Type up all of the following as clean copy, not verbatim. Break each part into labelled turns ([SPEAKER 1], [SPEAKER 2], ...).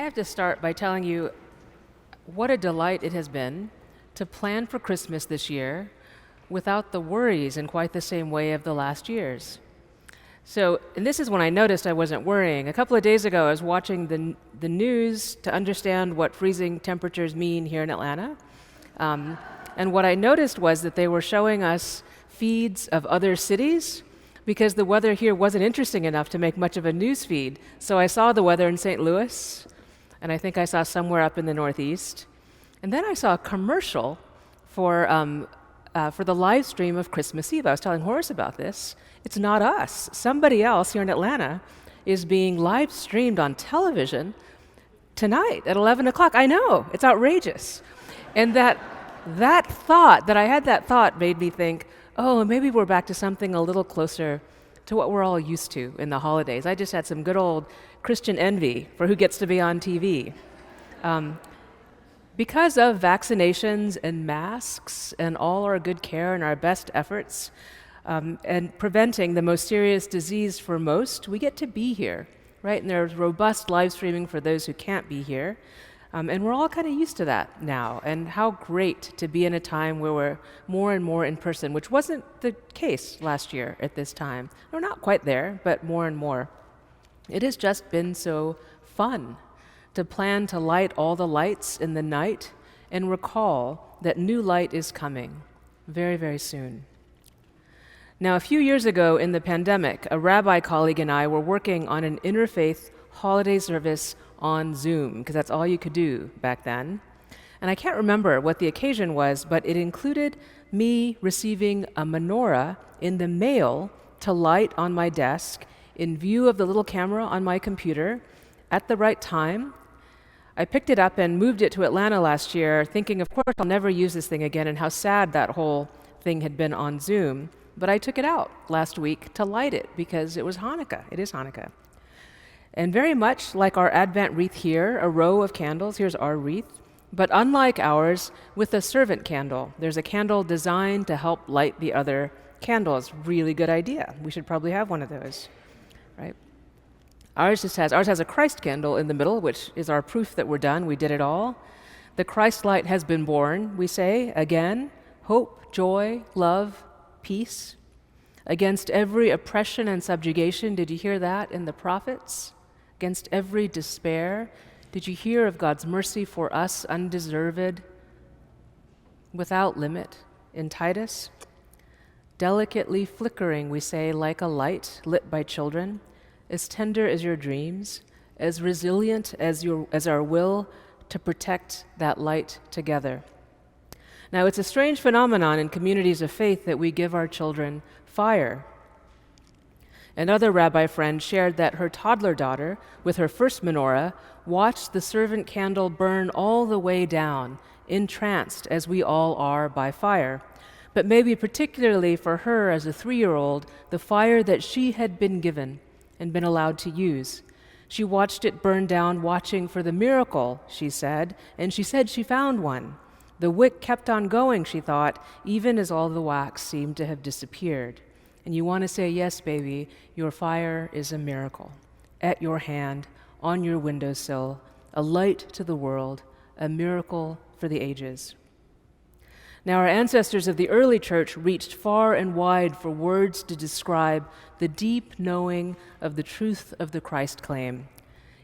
[SPEAKER 1] have to start by telling you what a delight it has been to plan for Christmas this year without the worries in quite the same way of the last years. And this is when I noticed I wasn't worrying. A couple of days ago, I was watching the news to understand what freezing temperatures mean here in Atlanta. And what I noticed was that they were showing us feeds of other cities because the weather here wasn't interesting enough to make much of a news feed. So I saw the weather in St. Louis, and I think I saw somewhere up in the Northeast. And then I saw a commercial for the live stream of Christmas Eve. I was telling Horace about this. It's not us. Somebody else here in Atlanta is being live streamed on television tonight at 11 o'clock. I know, it's outrageous. And that I had that thought made me think, oh, maybe we're back to something a little closer to what we're all used to in the holidays. I just had some good old Christian envy for who gets to be on TV. Because of vaccinations and masks and all our good care and our best efforts and preventing the most serious disease for most, we get to be here, right? And there's robust live streaming for those who can't be here. And we're all kind of used to that now. And how great to be in a time where we're more and more in person, which wasn't the case last year at this time. We're not quite there, but more and more. It has just been so fun to plan to light all the lights in the night and recall that new light is coming very, very soon. Now, a few years ago in the pandemic, a rabbi colleague and I were working on an interfaith holiday service on Zoom, because that's all you could do back then. And I can't remember what the occasion was, but it included me receiving a menorah in the mail to light on my desk in view of the little camera on my computer at the right time. I picked it up and moved it to Atlanta last year, thinking, of course, I'll never use this thing again, and how sad that whole thing had been on Zoom. But I took it out last week to light it because it was Hanukkah. It is Hanukkah. And very much like our Advent wreath here, a row of candles, here's our wreath, but unlike ours, with a servant candle. There's a candle designed to help light the other candles. Really good idea. We should probably have one of those, right? Ours has a Christ candle in the middle, which is our proof that we're done. We did it all. The Christ light has been born, we say, again. Hope, joy, love, peace. Against every oppression and subjugation, did you hear that in the prophets? Against every despair, did you hear of God's mercy for us, undeserved, without limit, in Titus? Delicately flickering, we say, like a light lit by children, as tender as your dreams, as resilient as our will to protect that light together. Now, it's a strange phenomenon in communities of faith that we give our children fire. Another rabbi friend shared that her toddler daughter, with her first menorah, watched the servant candle burn all the way down, entranced as we all are by fire. But maybe particularly for her as a 3-year-old, the fire that she had been given and been allowed to use. She watched it burn down, watching for the miracle, she said, and she said she found one. The wick kept on going, she thought, even as all the wax seemed to have disappeared. And you want to say, yes, baby, your fire is a miracle. At your hand, on your windowsill, a light to the world, a miracle for the ages. Now, our ancestors of the early church reached far and wide for words to describe the deep knowing of the truth of the Christ claim.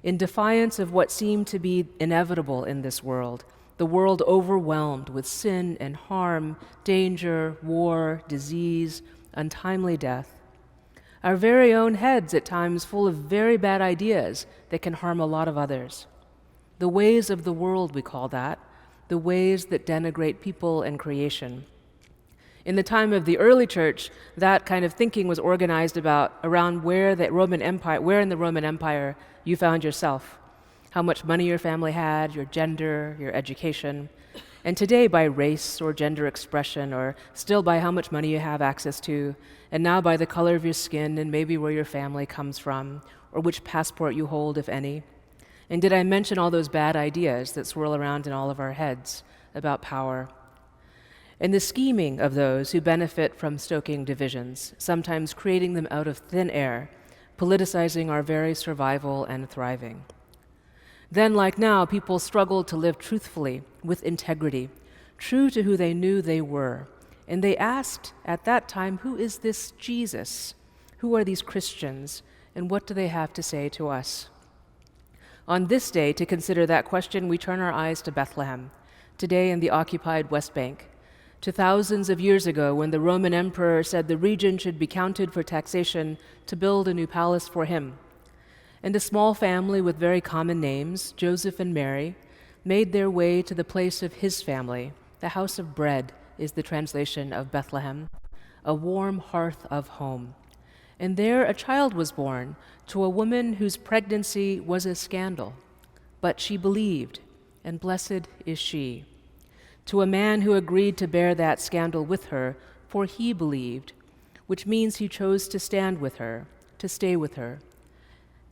[SPEAKER 1] In defiance of what seemed to be inevitable in this world, the world overwhelmed with sin and harm, danger, war, disease, untimely death. Our very own heads at times full of very bad ideas that can harm a lot of others. The ways of the world, we call that, the ways that denigrate people and creation. In the time of the early church, that kind of thinking was organized around where in the Roman Empire you found yourself, how much money your family had, your gender, your education, and today by race or gender expression, or still by how much money you have access to, and now by the color of your skin and maybe where your family comes from, or which passport you hold, if any. And did I mention all those bad ideas that swirl around in all of our heads about power? And the scheming of those who benefit from stoking divisions, sometimes creating them out of thin air, politicizing our very survival and thriving. Then, like now, people struggled to live truthfully, with integrity, true to who they knew they were. And they asked at that time, who is this Jesus? Who are these Christians? And what do they have to say to us? On this day, to consider that question, we turn our eyes to Bethlehem, today in the occupied West Bank, to thousands of years ago when the Roman emperor said the region should be counted for taxation to build a new palace for him. And a small family with very common names, Joseph and Mary, made their way to the place of his family. The house of bread is the translation of Bethlehem, a warm hearth of home. And there a child was born to a woman whose pregnancy was a scandal, but she believed, and blessed is she. To a man who agreed to bear that scandal with her, for he believed, which means he chose to stand with her, to stay with her.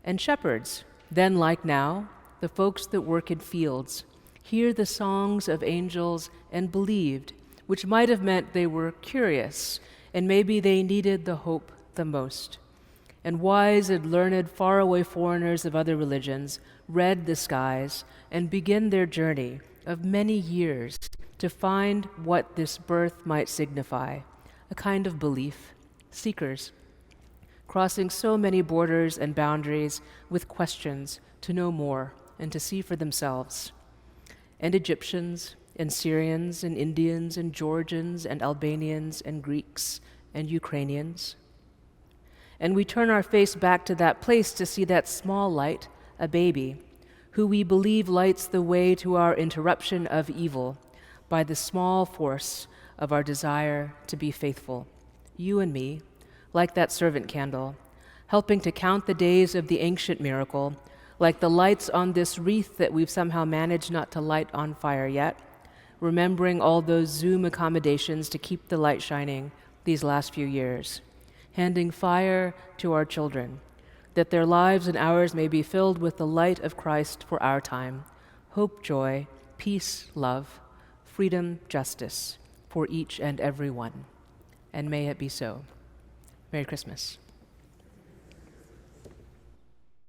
[SPEAKER 1] And shepherds, then like now, the folks that work in fields, hear the songs of angels and believed, which might have meant they were curious, and maybe they needed the hope the most. And wise and learned, faraway foreigners of other religions read the skies and begin their journey of many years to find what this birth might signify, a kind of belief, seekers, crossing so many borders and boundaries with questions to know more and to see for themselves. And Egyptians and Syrians and Indians and Georgians and Albanians and Greeks and Ukrainians. And we turn our face back to that place to see that small light, a baby, who we believe lights the way to our interruption of evil by the small force of our desire to be faithful. You and me, like that servant candle, helping to count the days of the ancient miracle, like the lights on this wreath that we've somehow managed not to light on fire yet, remembering all those Zoom accommodations to keep the light shining these last few years, handing fire to our children, that their lives and ours may be filled with the light of Christ for our time, hope, joy, peace, love, freedom, justice for each and every one. And may it be so. Merry Christmas.